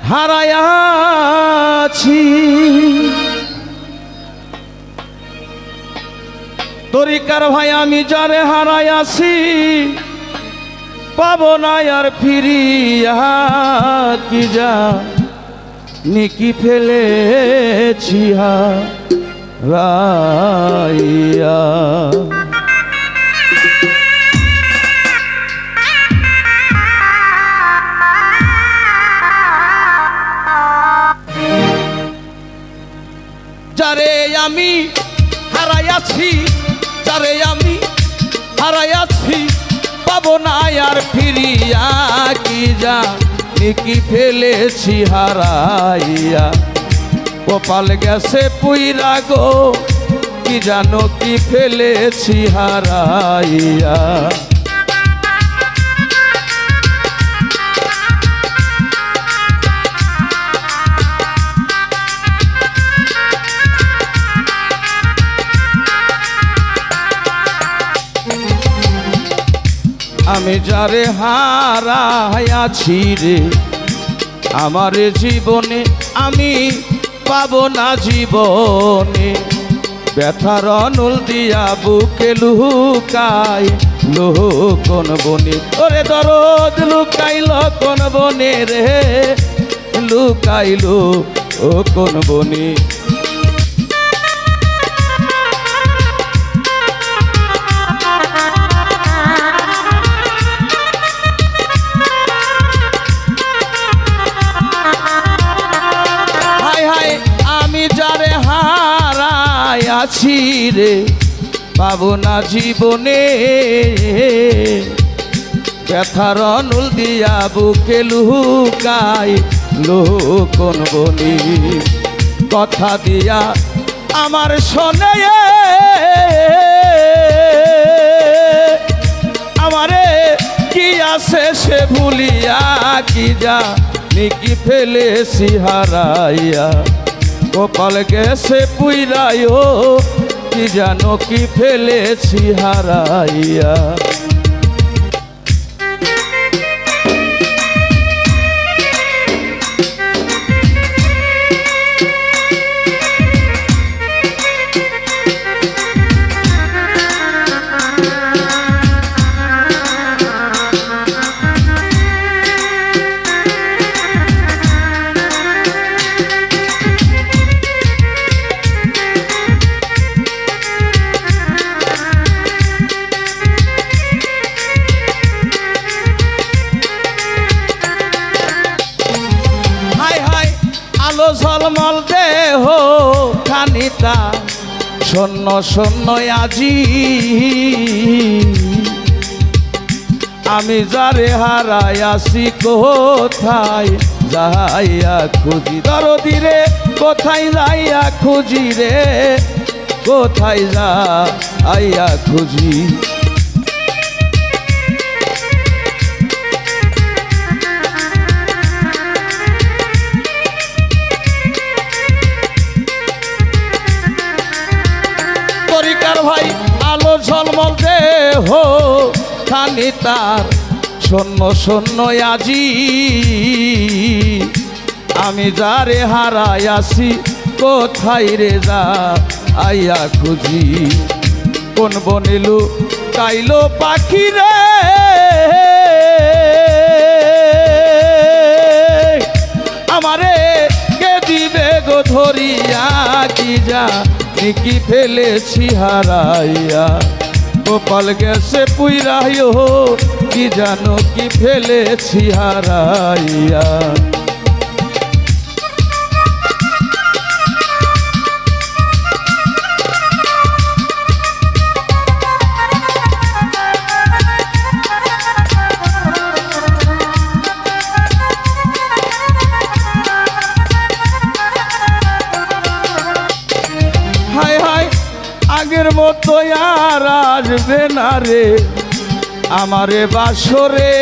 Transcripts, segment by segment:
হারায়াছি তরিকার ভাই আমি যারে হারায়াছি পাবো না আর ফিরিয়া কি যা নিকি ফেলেছি হারাইয়া যারে আমি হারাইয়াছি যারে আমি হারাইয়াছি পাবো না আর ফিরিয়া কি যা নিকি ফেলেছি হারাইয়া কপাল গেছে পুইরা গো কি জানো কি ফেলেছি হারাইয়া আমি যারে হারাইয়াছি রে আমার জীবনে আমি পাবো না জীবনে ব্যথার অনুল দিয়া বুকে লুকাই কোন বনে ওরে দরদ লুকাইল কোন বনে রে লুকাইল ও কোন বনে যারে হারাইয়াছি রে পাবো না জীবনে ব্যথার অনুল দিয়া বুকে লুকাই কোন বনি কথা দিয়া আমার শোনে আমারে কি আছে সে ভুলিয়া কি যা নিকি ফেলেছি হারাইয়া কপাল গেছে পুইরায়ও কি জানো কি ফেলেছি হারাইয়া ঝলমল দেহ খানিতা শূন্য শূন্য আজি আমি যারে হারাইয়াছি কোথায় যাইয়া খুঁজি দরদি রে কোথায় যাইয়া খুঁজি রে কোথায় যাইয়া খুঁজি ভাই আলো ঝলমল দেহ খানি তার শূন্য শূন্য আজি আমি যারে হারাইয়াছি কোথায় রে যা আইয়া খুঁজি কোন বনিলু কাইলো পাখি রে আমারে কে দিবে গো ধরিয়া কি যা নিকি ফেলেছি হারাইয়া কপাল গেছে পুইরাইও কি জানো কি ফেলেছি হারাইয়া আগের মতো আর আসবে না রে আমারে বাসরে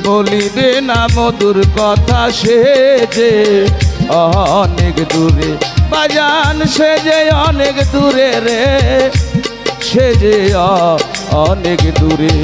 বলিবে না মধুর কথা সে যে অনেক দূরে বাজান সে যে অনেক দূরে রে সে যে অনেক দূরে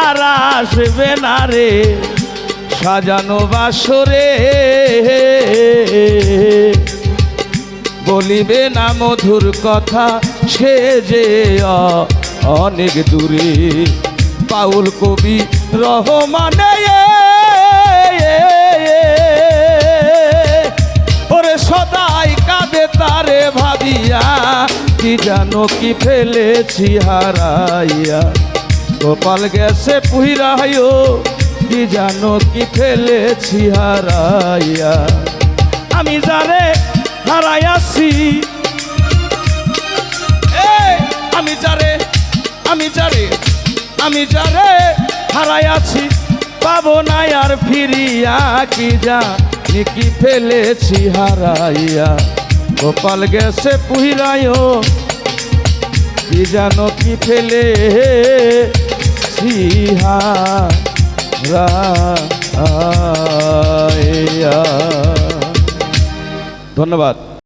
আর আসবে না রে সাজানো বাসরে, বলিবে না মধুর কথা সে যে অনেক দূরে। বাউল কবি রহমানে ওরে সদাই কাঁদে তারে ভাবিয়া, কি জানো কি ফেলেছি হারাইয়া। গোপাল গেছে পুহিরাইও, কি জানো কি ফেলেছি হারাইয়া। আমি যারে হারাইয়াছি, আমি যারে হারাইয়াছি পাবো না আর ফিরিয়া, কি জানি কি ফেলেছি হারাইয়া। গোপাল গেছে পুহিরাইও, কি জানো কি ফেলেছি হারাইয়া। ধন্যবাদ।